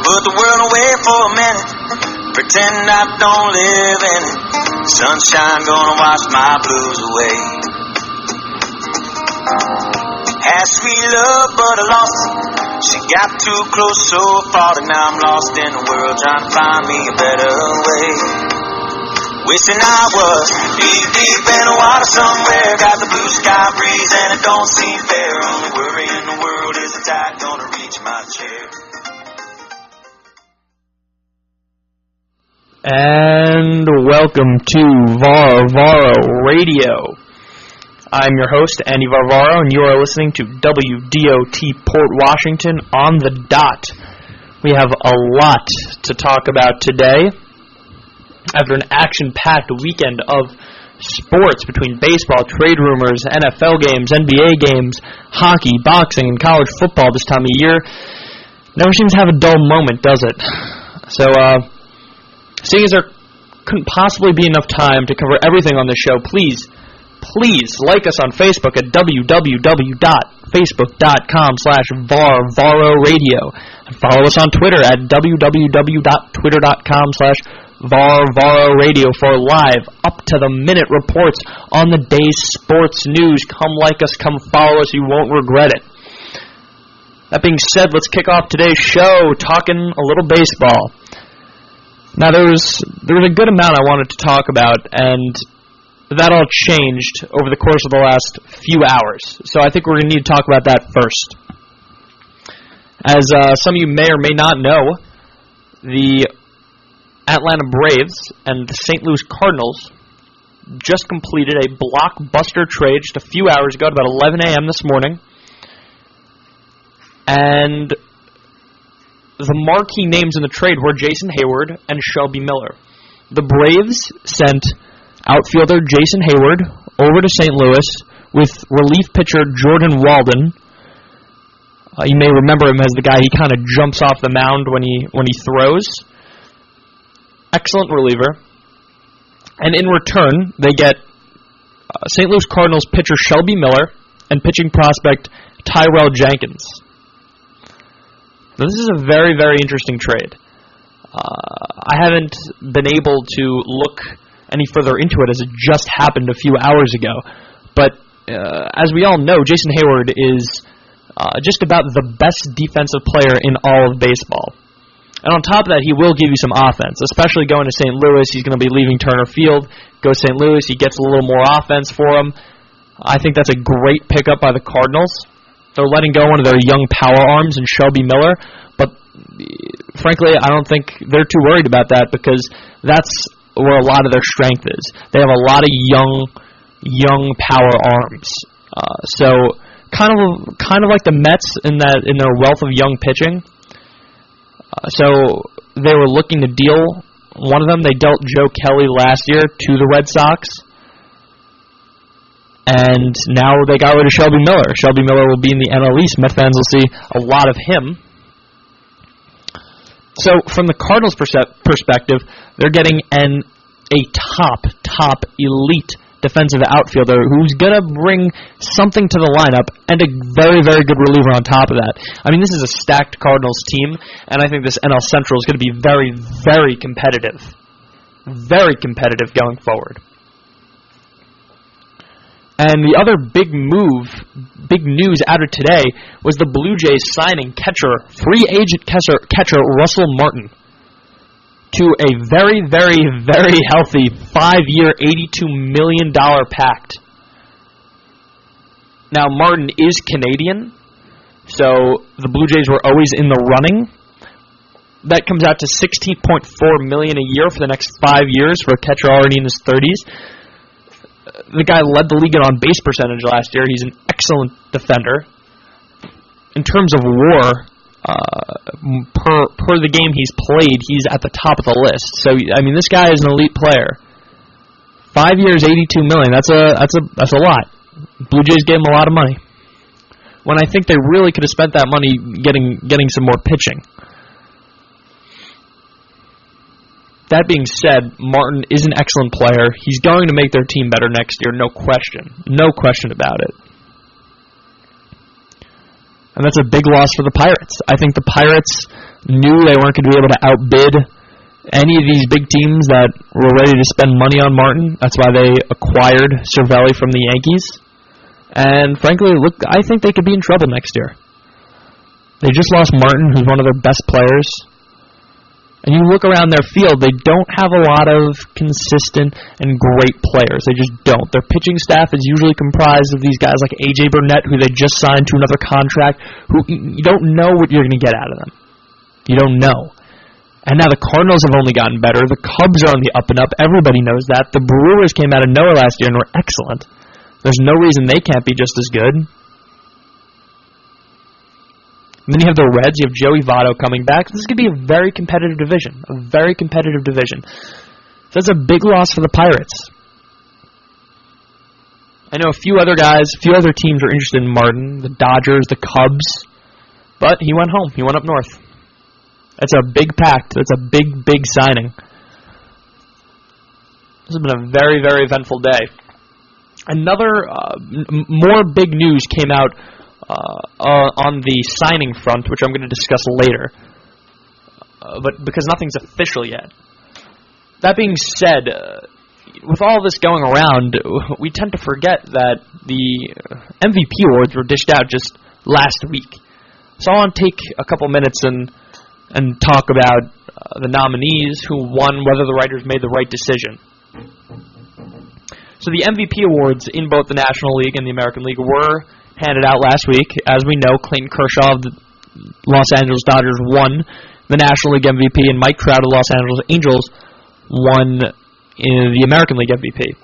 Put the world away for a minute, pretend I don't live in it. Sunshine gonna wash my blues away. Had sweet love but I lost it. She got too close so far and now I'm lost in the world trying to find me a better way. Wishing I was deep, deep in the water somewhere. Got the blue sky breeze and it don't seem fair. Only worry in the world is the tide gonna reach my chair. And welcome to Varvaro Radio. I'm your host, Andy Varvaro, and you are listening to WDOT Port Washington on the dot. We have a lot to talk about today. After an action-packed weekend of sports between baseball, trade rumors, NFL games, NBA games, hockey, boxing, and college football this time of year, never seems to have a dull moment, does it? So, seeing as there couldn't possibly be enough time to cover everything on the show, please like us on Facebook at www.facebook.com/Varvaro Radio and follow us on Twitter at www.twitter.com/Varvaro Radio for live, up-to-the-minute reports on the day's sports news. Come like us, come follow us, you won't regret it. That being said, let's kick off today's show talking a little baseball. Now, there was a good amount I wanted to talk about, and that all changed over the course of the last few hours. So I think we're going to need to talk about that first. As some of you may or may not know, the Atlanta Braves and the St. Louis Cardinals just completed a blockbuster trade just a few hours ago at about 11 a.m. this morning. And the marquee names in the trade were Jason Hayward and Shelby Miller. The Braves sent outfielder Jason Hayward over to St. Louis with relief pitcher Jordan Walden. You may remember him as the guy, he kind of jumps off the mound when he throws. Excellent reliever. And in return, they get St. Louis Cardinals pitcher Shelby Miller and pitching prospect Tyrell Jenkins. Now, this is a very, very interesting trade. I haven't been able to look any further into it as it just happened a few hours ago. But as we all know, Jason Hayward is just about the best defensive player in all of baseball. And on top of that, he will give you some offense, especially going to St. Louis. He's going to be leaving Turner Field, go to St. Louis. He gets a little more offense for him. I think that's a great pickup by the Cardinals. They're letting go one of their young power arms in Shelby Miller, but frankly, I don't think they're too worried about that because that's where a lot of their strength is. They have a lot of young power arms. So kind of like the Mets in their wealth of young pitching. So they were looking to deal one of them. They dealt Joe Kelly last year to the Red Sox. And now they got rid of Shelby Miller. Shelby Miller will be in the NL East. Met fans will see a lot of him. So from the Cardinals' perspective, they're getting a top elite defensive outfielder who's going to bring something to the lineup and a very, very good reliever on top of that. I mean, this is a stacked Cardinals team, and I think this NL Central is going to be very, very competitive. Very competitive going forward. And the other big news out of today was the Blue Jays signing free agent catcher Russell Martin to a very, very, very healthy 5-year, $82 million pact. Now, Martin is Canadian, so the Blue Jays were always in the running. That comes out to $16.4 million a year for the next 5 years for a catcher already in his 30s. The guy led the league in on-base percentage last year. He's an excellent defender. In terms of WAR, per the game he's played, he's at the top of the list. So, I mean, this guy is an elite player. 5 years, $82 million. That's a lot. Blue Jays gave him a lot of money. When I think they really could have spent that money getting some more pitching. That being said, Martin is an excellent player. He's going to make their team better next year, no question. No question about it. And that's a big loss for the Pirates. I think the Pirates, knew they weren't going to be able to outbid any of these big teams that were ready to spend money on Martin. That's why they acquired Cervelli from the Yankees. And frankly, look, I think they could be in trouble next year. They just lost Martin, who's one of their best players. And you look around their field, they don't have a lot of consistent and great players. They just don't. Their pitching staff is usually comprised of these guys like A.J. Burnett, who they just signed to another contract, who you don't know what you're going to get out of them. You don't know. And now the Cardinals have only gotten better. The Cubs are on the up and up. Everybody knows that. The Brewers came out of nowhere last year and were excellent. There's no reason they can't be just as good. And then you have the Reds. You have Joey Votto coming back. This is going to be a very competitive division. A very competitive division. So that's a big loss for the Pirates. I know a few other guys, a few other teams are interested in Martin. The Dodgers, the Cubs. But he went home. He went up north. That's a big pact. That's a big, big signing. This has been a very, very eventful day. Another, more big news came out on the signing front, which I'm going to discuss later, but because nothing's official yet. That being said, with all this going around, we tend to forget that the MVP awards were dished out just last week. So I want to take a couple minutes and talk about the nominees, who won, whether the writers made the right decision. So the MVP awards in both the National League and the American League were handed out last week. As we know, Clayton Kershaw of the Los Angeles Dodgers won the National League MVP, and Mike Trout of the Los Angeles Angels won the American League MVP.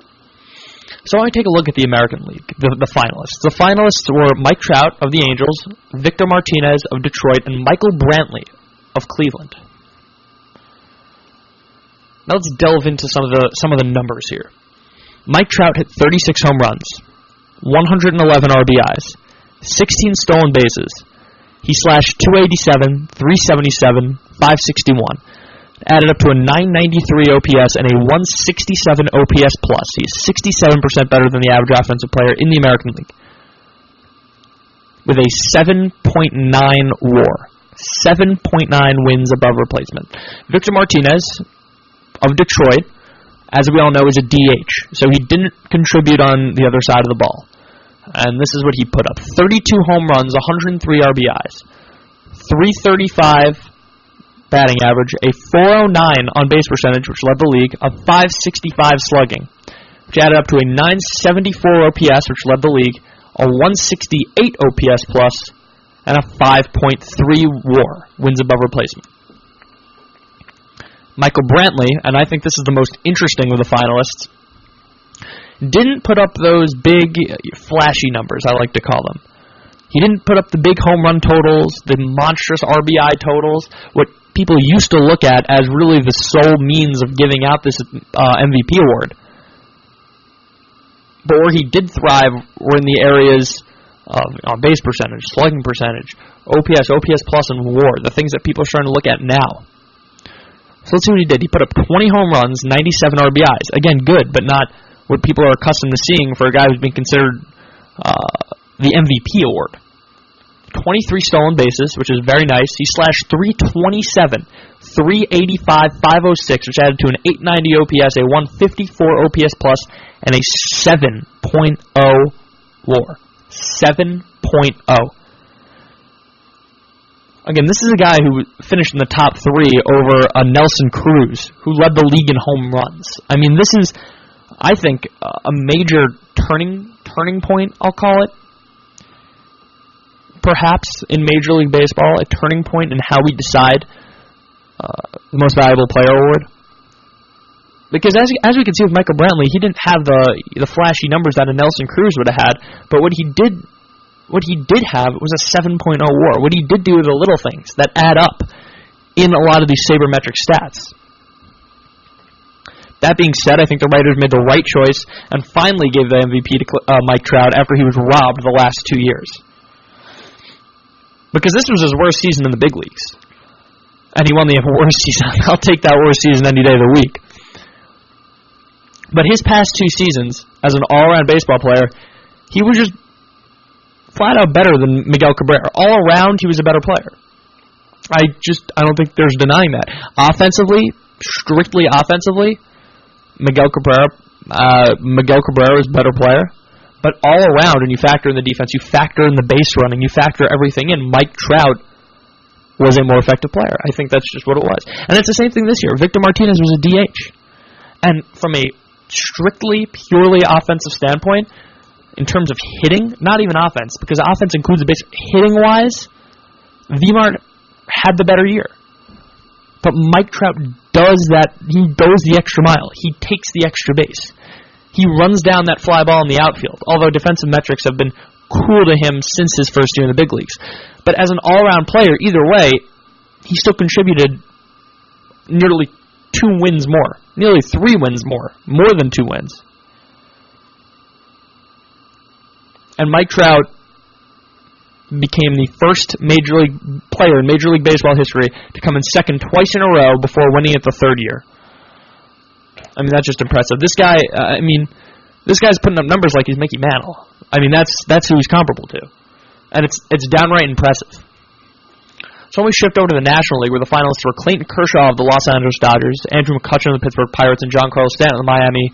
So I want to take a look at the American League, the finalists. The finalists were Mike Trout of the Angels, Victor Martinez of Detroit, and Michael Brantley of Cleveland. Now let's delve into some of the numbers here. Mike Trout hit 36 home runs, 111 RBIs, 16 stolen bases. He slashed 287, 377, 561. Added up to a 993 OPS and a 167 OPS plus. He's 67% better than the average offensive player in the American League, with a 7.9 WAR. 7.9 wins above replacement. Victor Martinez of Detroit, as we all know, is a DH, so he didn't contribute on the other side of the ball. And this is what he put up. 32 home runs, 103 RBIs, 335 batting average, a 409 on-base percentage, which led the league, a 565 slugging, which added up to a 974 OPS, which led the league, a 168 OPS plus, and a 5.3 WAR, wins above replacement. Michael Brantley, and I think this is the most interesting of the finalists, didn't put up those big, flashy numbers, I like to call them. He didn't put up the big home run totals, the monstrous RBI totals, what people used to look at as really the sole means of giving out this MVP award. But where he did thrive were in the areas of base percentage, slugging percentage, OPS plus, and WAR, the things that people are starting to look at now. So let's see what he did. He put up 20 home runs, 97 RBIs. Again, good, but not what people are accustomed to seeing for a guy who's been considered the MVP award. 23 stolen bases, which is very nice. He slashed 327, 385, 506, which added to an 890 OPS, a 154 OPS plus, and a 7.0 WAR. 7.0. Again, this is a guy who finished in the top 3 over a Nelson Cruz, who led the league in home runs. I mean, this is, I think, a major turning point, I'll call it. Perhaps in Major League Baseball, a turning point in how we decide the most valuable player award. Because as we can see with Michael Brantley, he didn't have the flashy numbers that a Nelson Cruz would have had, but what he did have was a 7.0 WAR. What he did do were the little things that add up in a lot of these sabermetric stats. That being said, I think the writers made the right choice and finally gave the MVP to Mike Trout after he was robbed the last 2 years. Because this was his worst season in the big leagues. And he won the worst season. I'll take that worst season any day of the week. But his past 2 seasons, as an all-around baseball player, he was just flat out better than Miguel Cabrera. All around, he was a better player. I don't think there's denying that. Offensively, strictly offensively, Miguel Cabrera is a better player. But all around, when you factor in the defense, you factor in the base running, you factor everything in, Mike Trout was a more effective player. I think that's just what it was. And it's the same thing this year. Victor Martinez was a DH. And from a strictly, purely offensive standpoint, in terms of hitting, not even offense, because offense includes the base, hitting-wise, Vmart had the better year. But Mike Trout does that. He goes the extra mile. He takes the extra base. He runs down that fly ball in the outfield, although defensive metrics have been cool to him since his first year in the big leagues. But as an all-around player, either way, he still contributed nearly 2 wins more, nearly 3 wins more than 2 wins. And Mike Trout became the first Major League player in Major League Baseball history to come in second twice in a row before winning it the third year. I mean, that's just impressive. This guy, this guy's putting up numbers like he's Mickey Mantle. I mean, that's who he's comparable to. And it's downright impressive. So we shift over to the National League, where the finalists were Clayton Kershaw of the Los Angeles Dodgers, Andrew McCutchen of the Pittsburgh Pirates, and Giancarlo Stanton of the Miami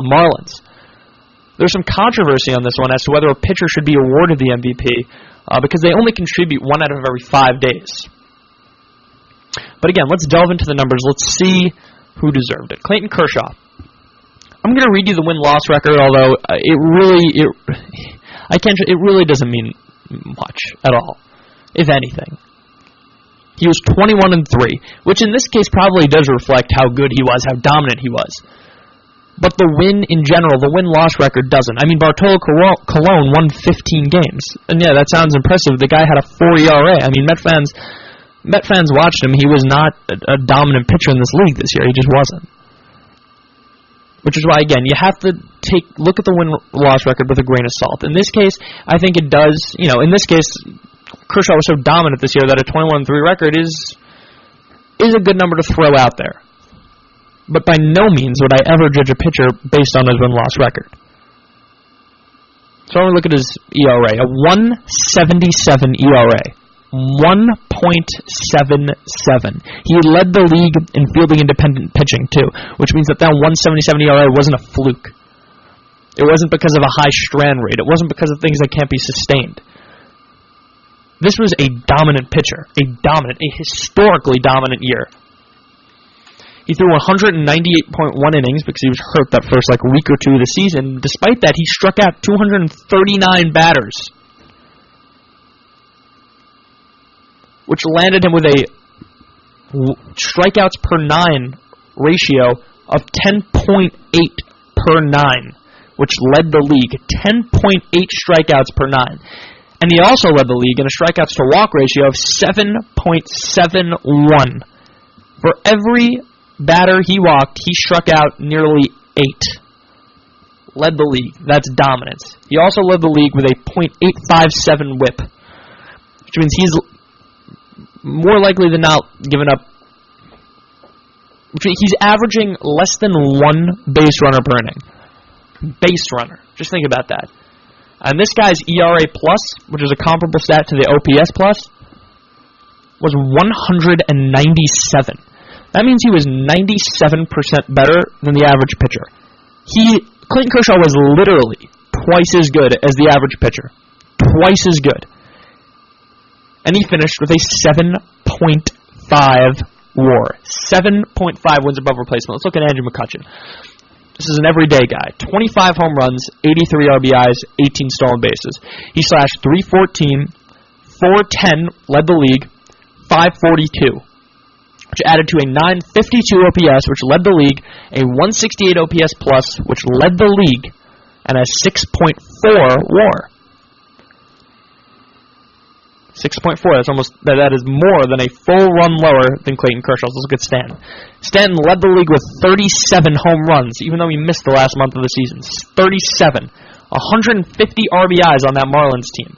Marlins. There's some controversy on this one as to whether a pitcher should be awarded the MVP, because they only contribute 1 out of every 5 days. But again, let's delve into the numbers. Let's see who deserved it. Clayton Kershaw. I'm going to read you the win-loss record, although it really doesn't mean much at all, if anything. He was 21-3, which in this case probably does reflect how good he was, how dominant he was. But the win in general, the win-loss record doesn't. I mean, Bartolo Colon won 15 games. And yeah, that sounds impressive. The guy had a 4 ERA. I mean, Met fans watched him. He was not a dominant pitcher in this league this year. He just wasn't. Which is why, again, you have to look at the win-loss record with a grain of salt. In this case, I think it does, in this case, Kershaw was so dominant this year that a 21-3 record is a good number to throw out there. But by no means would I ever judge a pitcher based on his win-loss record. So I'm going to look at his ERA, a 1.77 ERA. 1.77. He led the league in fielding independent pitching, too, which means that 1.77 ERA wasn't a fluke. It wasn't because of a high strand rate. It wasn't because of things that can't be sustained. This was a dominant pitcher, a historically dominant year. He threw 198.1 innings because he was hurt that first week or two of the season. Despite that, he struck out 239 batters, which landed him with a strikeouts per 9 ratio of 10.8 per 9, which led the league. 10.8 strikeouts per 9. And he also led the league in a strikeouts to walk ratio of 7.71. For every batter he walked, he struck out nearly 8. Led the league. That's dominance. He also led the league with a .857 whip, which means he's more likely than not giving up. He's averaging less than 1 base runner per inning. Base runner. Just think about that. And this guy's ERA plus, which is a comparable stat to the OPS plus, was 197. That means he was 97% better than the average pitcher. Clayton Kershaw was literally twice as good as the average pitcher. Twice as good. And he finished with a 7.5 WAR. 7.5 wins above replacement. Let's look at Andrew McCutchen. This is an everyday guy. 25 home runs, 83 RBIs, 18 stolen bases. He slashed .314, .410, led the league, .542, which added to a .952 OPS, which led the league, a .168 OPS plus, which led the league, and a 6.4 WAR. 6.4. That is more than a full run lower than Clayton Kershaw. Let's look at Stanton. Stanton led the league with 37 home runs, even though he missed the last month of the season. 37. 150 RBIs on that Marlins team.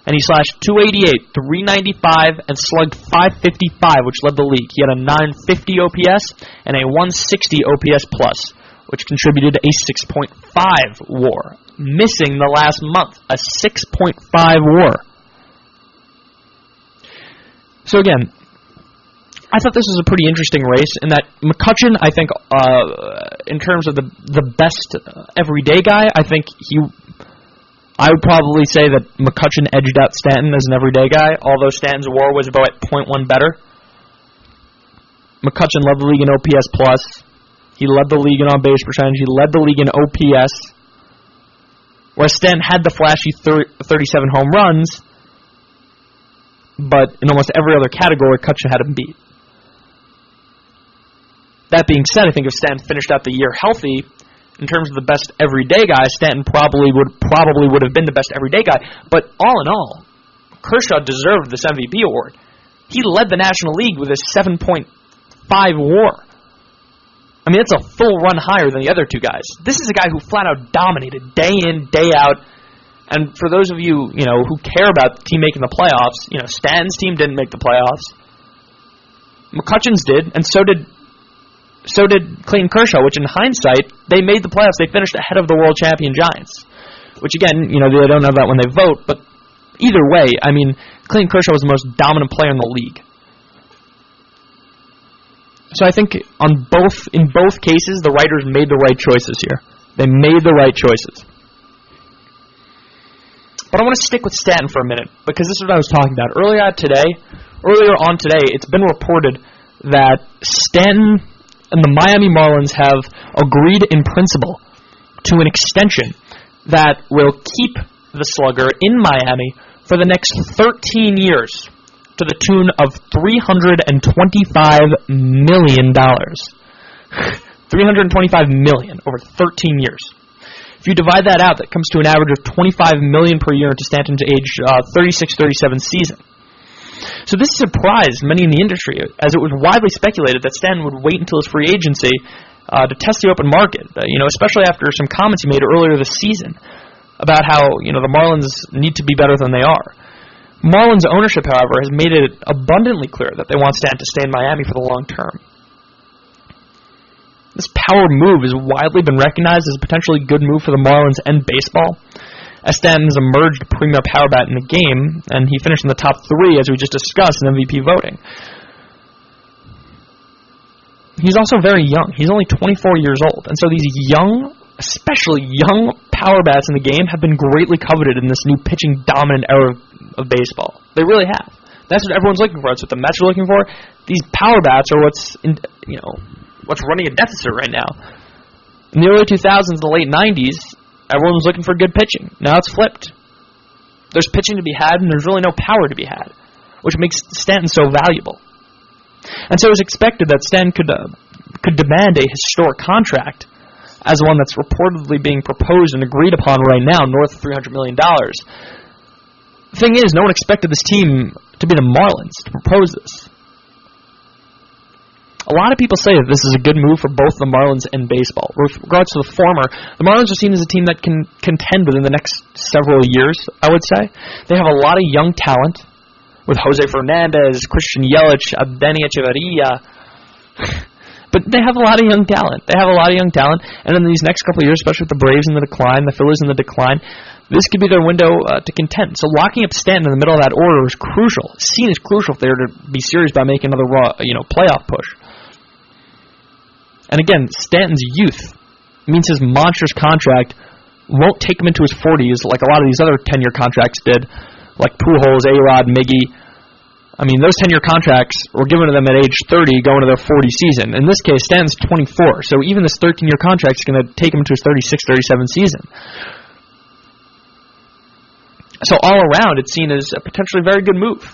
And he slashed .288, .395, and slugged .555, which led the league. He had a .950 OPS and a .160 OPS plus, which contributed a 6.5 WAR. Missing the last month, a 6.5 WAR. So again, I thought this was a pretty interesting race in that McCutchen, I think, in terms of the best everyday guy, I would probably say that McCutchen edged out Stanton as an everyday guy, although Stanton's WAR was about 0.1 better. McCutchen led the league in OPS+. He led the league in on-base percentage. He led the league in OPS. Whereas Stanton had the flashy 37 home runs, but in almost every other category, McCutchen had him beat. That being said, I think if Stanton finished out the year healthy, in terms of the best everyday guy, Stanton probably would have been the best everyday guy. But all in all, Kershaw deserved this MVP award. He led the National League with a 7.5 WAR. I mean, that's a full run higher than the other two guys. This is a guy who flat out dominated day in, day out. And for those of you, who care about the team making the playoffs, Stanton's team didn't make the playoffs. McCutchen's did, and so did Clayton Kershaw, which in hindsight, they made the playoffs. They finished ahead of the world champion Giants. Which again, they don't have that when they vote, but either way, I mean, Clayton Kershaw was the most dominant player in the league. So I think in both cases, the writers made the right choices here. They made the right choices. But I want to stick with Stanton for a minute, because this is what I was talking about. Earlier on today, it's been reported that Stanton and the Miami Marlins have agreed in principle to an extension that will keep the slugger in Miami for the next 13 years to the tune of $325 million. $325 million over 13 years. If you divide that out, that comes to an average of $25 million per year into Stanton's age 36-37 season. So this surprised many in the industry, as it was widely speculated that Stanton would wait until his free agency to test the open market, especially after some comments he made earlier this season about how the Marlins need to be better than they are. Marlins ownership, however, has made it abundantly clear that they want Stanton to stay in Miami for the long term. This power move has widely been recognized as a potentially good move for the Marlins and baseball, as Stanton's emerged premier power bat in the game, and he finished in the top 3, as we just discussed, in MVP voting. He's also very young. He's only 24 years old, and so these young, especially young power bats in the game have been greatly coveted in this new pitching-dominant era of baseball. They really have. That's what everyone's looking for. That's what the Mets are looking for. These power bats are what's running a deficit right now. In the early 2000s, the late 90s, everyone was looking for good pitching. Now it's flipped. There's pitching to be had, and there's really no power to be had, which makes Stanton so valuable. And so it was expected that Stanton could demand a historic contract, as one that's reportedly being proposed and agreed upon right now, north of $300 million. The thing is, no one expected this team to be the Marlins to propose this. A lot of people say that this is a good move for both the Marlins and baseball. With regards to the former, the Marlins are seen as a team that can contend within the next several years, I would say. They have a lot of young talent, with Jose Fernandez, Christian Yelich, Abdeni Echeverria. But they have a lot of young talent. And in these next couple of years, especially with the Braves in the decline, the Phillies in the decline, this could be their window to contend. So locking up Stanton in the middle of that order is crucial. Seen as crucial if they were to be serious about making another playoff push. And again, Stanton's youth means his monstrous contract won't take him into his 40s like a lot of these other 10-year contracts did, like Pujols, A-Rod, Miggy. I mean, those 10-year contracts were given to them at age 30 going to their 40 season. In this case, Stanton's 24, so even this 13-year contract is going to take him to his 36, 37 season. So all around, it's seen as a potentially very good move.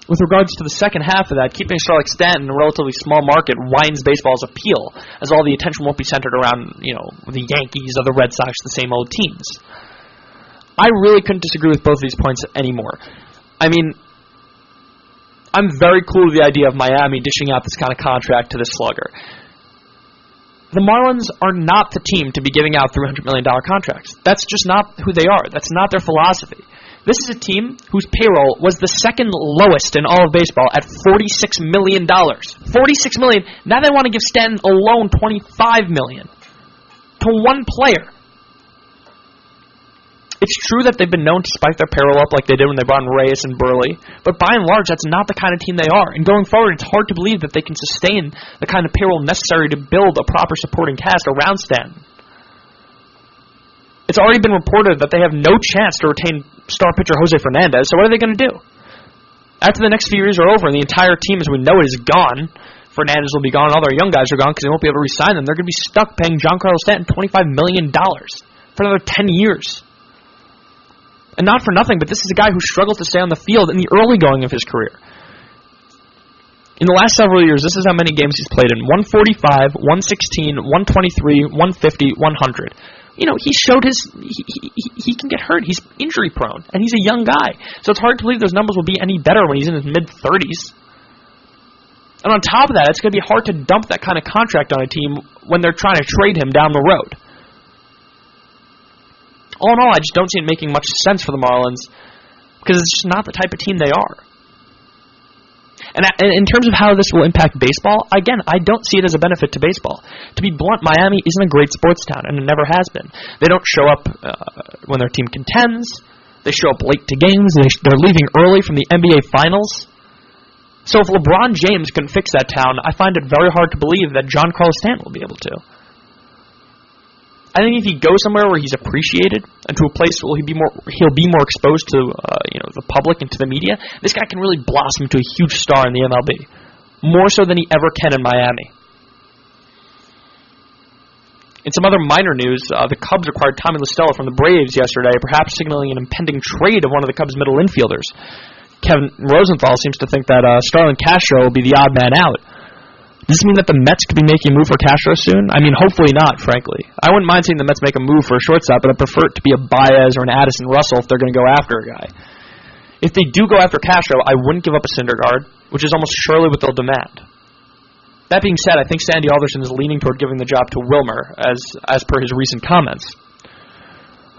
With regards to the second half of that, keeping a star like Stanton in a relatively small market widens baseball's appeal, as all the attention won't be centered around, the Yankees or the Red Sox, the same old teams. I really couldn't disagree with both of these points anymore. I mean, I'm very cool with the idea of Miami dishing out this kind of contract to the slugger. The Marlins are not the team to be giving out $300 million contracts. That's just not who they are. That's not their philosophy. This is a team whose payroll was the second lowest in all of baseball at $46 million. $46 million. Now they want to give Stanton alone $25 million to one player. It's true that they've been known to spike their payroll up like they did when they brought in Reyes and Burley, but by and large, that's not the kind of team they are. And going forward, it's hard to believe that they can sustain the kind of payroll necessary to build a proper supporting cast around Stanton. It's already been reported that they have no chance to retain star pitcher Jose Fernandez, so what are they going to do? After the next few years are over and the entire team as we know it is gone, Fernandez will be gone, all their young guys are gone because they won't be able to re-sign them. They're going to be stuck paying Giancarlo Stanton $25 million for another 10 years. And not for nothing, but this is a guy who struggled to stay on the field in the early going of his career. In the last several years, this is how many games he's played in. 145, 116, 123, 150, 100. You know, he showed he can get hurt. He's injury prone, and he's a young guy. So it's hard to believe those numbers will be any better when he's in his mid-30s. And on top of that, it's going to be hard to dump that kind of contract on a team when they're trying to trade him down the road. All in all, I just don't see it making much sense for the Marlins because it's just not the type of team they are. And in terms of how this will impact baseball, again, I don't see it as a benefit to baseball. To be blunt, Miami isn't a great sports town, and it never has been. They don't show up when their team contends. They show up late to games. They're leaving early from the NBA Finals. So if LeBron James can fix that town, I find it very hard to believe that Giancarlo Stanton will be able to. I think if he goes somewhere where he's appreciated and to a place where he'll be more exposed to the public and to the media, this guy can really blossom into a huge star in the MLB, more so than he ever can in Miami. In some other minor news, the Cubs acquired Tommy La Stella from the Braves yesterday, perhaps signaling an impending trade of one of the Cubs' middle infielders. Kevin Rosenthal seems to think that Starlin Castro will be the odd man out. Does this mean that the Mets could be making a move for Castro soon? I mean, hopefully not, frankly. I wouldn't mind seeing the Mets make a move for a shortstop, but I prefer it to be a Baez or an Addison Russell if they're going to go after a guy. If they do go after Castro, I wouldn't give up a Syndergaard, which is almost surely what they'll demand. That being said, I think Sandy Alderson is leaning toward giving the job to Wilmer, as per his recent comments.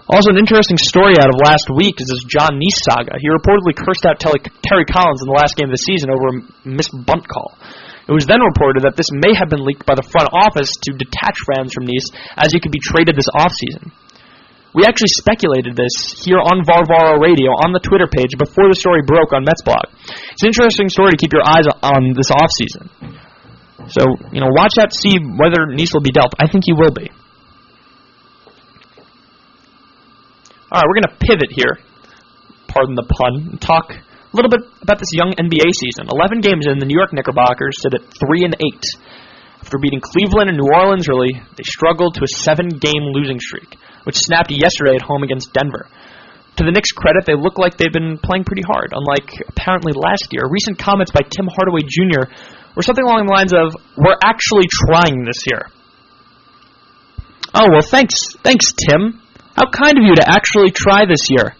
Also, an interesting story out of last week is this John Neese saga. He reportedly cursed out Terry Collins in the last game of the season over a missed bunt call. It was then reported that this may have been leaked by the front office to detach fans from Neese as he could be traded this offseason. We actually speculated this here on Varvaro Radio on the Twitter page before the story broke on Mets blog. It's an interesting story to keep your eyes on this offseason. So, watch out to see whether Neese will be dealt. I think he will be. All right, we're going to pivot here, pardon the pun, and talk a little bit about this young NBA season. 11 games in, the New York Knickerbockers sit at 3-8. After beating Cleveland and New Orleans early, they struggled to a 7-game losing streak, which snapped yesterday at home against Denver. To the Knicks' credit, they look like they've been playing pretty hard, unlike apparently last year. Recent comments by Tim Hardaway Jr. were something along the lines of, "We're actually trying this year." Oh, well, thanks, Tim. How kind of you to actually try this year.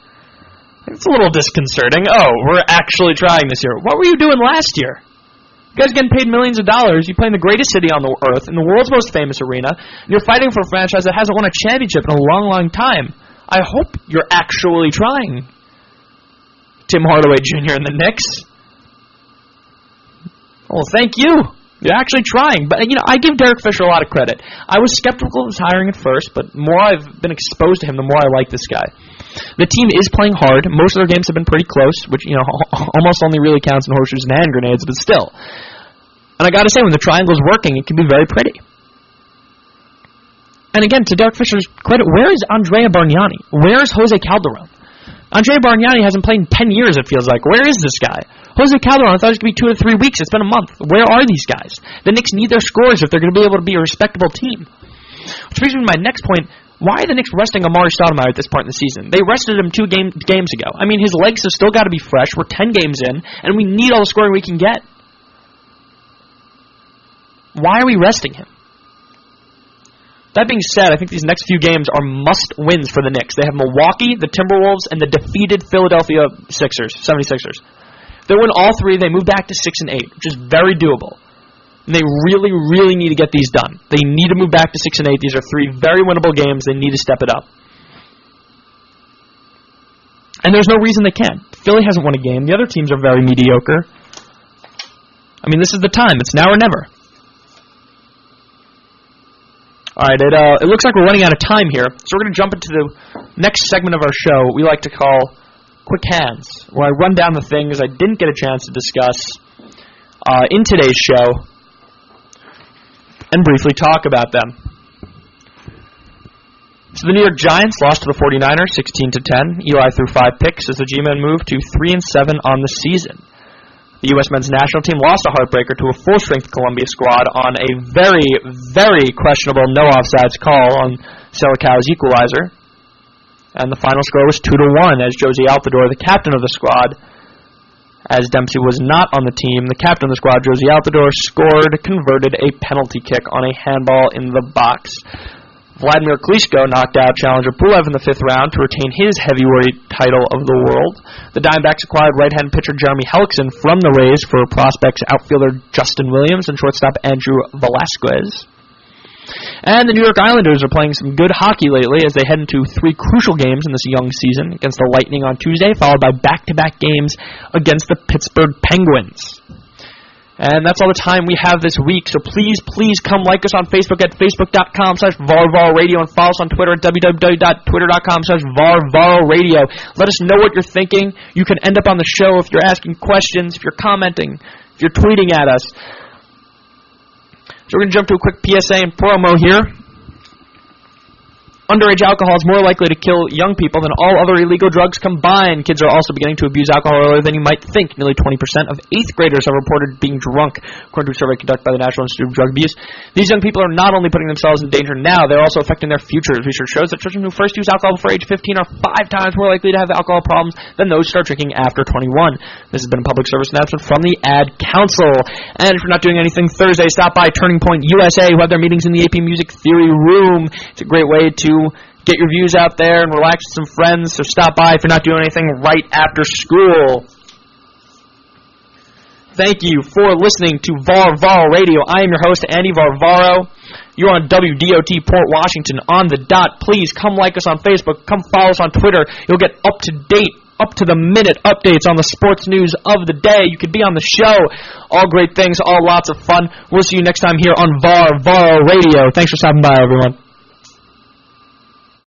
It's a little disconcerting. Oh, we're actually trying this year. What were you doing last year? You guys getting paid millions of dollars. You play in the greatest city on the earth, in the world's most famous arena, and you're fighting for a franchise that hasn't won a championship in a long, long time. I hope you're actually trying. Tim Hardaway Jr. and the Knicks. Well, thank you. You're actually trying. But, I give Derek Fisher a lot of credit. I was skeptical of his hiring at first, but the more I've been exposed to him, the more I like this guy. The team is playing hard. Most of their games have been pretty close, which, almost only really counts in horseshoes and hand grenades, but still. And I gotta say, when the triangle is working, it can be very pretty. And again, to Derek Fisher's credit, where is Andrea Bargnani? Where is Jose Calderon? Andrea Bargnani hasn't played in 10 years, it feels like. Where is this guy? Jose Calderon, I thought it was going to be 2 to 3 weeks. It's been a month. Where are these guys? The Knicks need their scorers if they're going to be able to be a respectable team. Which brings me to my next point. Why are the Knicks resting Amari Stoudemire at this point in the season? They rested him 2 games ago. I mean, his legs have still got to be fresh. We're 10 games in, and we need all the scoring we can get. Why are we resting him? That being said, I think these next few games are must-wins for the Knicks. They have Milwaukee, the Timberwolves, and the defeated Philadelphia 76ers. If they win all 3, they move back to 6-8, which is very doable. And they really, really need to get these done. They need to move back to 6-8. These are 3 very winnable games. They need to step it up. And there's no reason they can't. Philly hasn't won a game. The other teams are very mediocre. I mean, this is the time. It's now or never. All right, it looks like we're running out of time here, so we're going to jump into the next segment of our show we like to call Quick Hands, where I run down the things I didn't get a chance to discuss in today's show and briefly talk about them. So the New York Giants lost to the 49ers 16-10. Eli threw 5 picks as the G-men moved to 3-7 on the season. The U.S. men's national team lost a heartbreaker to a full-strength Columbia squad on a very, very questionable no-offsides call on Selikau's equalizer. And the final score was 2-1 as Josie Altidore, the captain of the squad, as Dempsey was not on the team, the captain of the squad, Josie Altidore, converted a penalty kick on a handball in the box. Vladimir Klitschko knocked out challenger Pulev in the 5th round to retain his heavyweight title of the world. The Diamondbacks acquired right-hand pitcher Jeremy Hellickson from the Rays for prospects outfielder Justin Williams and shortstop Andrew Velasquez. And the New York Islanders are playing some good hockey lately as they head into 3 crucial games in this young season against the Lightning on Tuesday, followed by back-to-back games against the Pittsburgh Penguins. And that's all the time we have this week, so please come like us on Facebook at facebook.com/VarvaroRadio and follow us on Twitter at www.twitter.com/VarvaroRadio. Let us know what you're thinking. You can end up on the show if you're asking questions, if you're commenting, if you're tweeting at us. So we're going to jump to a quick PSA and promo here. Underage alcohol is more likely to kill young people than all other illegal drugs combined. Kids are also beginning to abuse alcohol earlier than you might think. Nearly 20% of 8th graders have reported being drunk, according to a survey conducted by the National Institute of Drug Abuse. These young people are not only putting themselves in danger now, they're also affecting their futures. Research shows that children who first use alcohol before age 15 are 5 times more likely to have alcohol problems than those who start drinking after 21. This has been a public service announcement from the Ad Council. And if you're not doing anything Thursday, stop by Turning Point USA, who have their meetings in the AP Music Theory Room. It's a great way to get your views out there and relax with some friends, so stop by if you're not doing anything right after school. Thank you for listening to Varvaro Radio. I am your host, Andy Varvaro. You're on WDOT Port Washington on the dot. Please come like us on Facebook. Come follow us on Twitter. You'll get up-to-date, up-to-the-minute updates on the sports news of the day. You could be on the show. All great things, all lots of fun. We'll see you next time here on Varvaro Radio. Thanks for stopping by, everyone.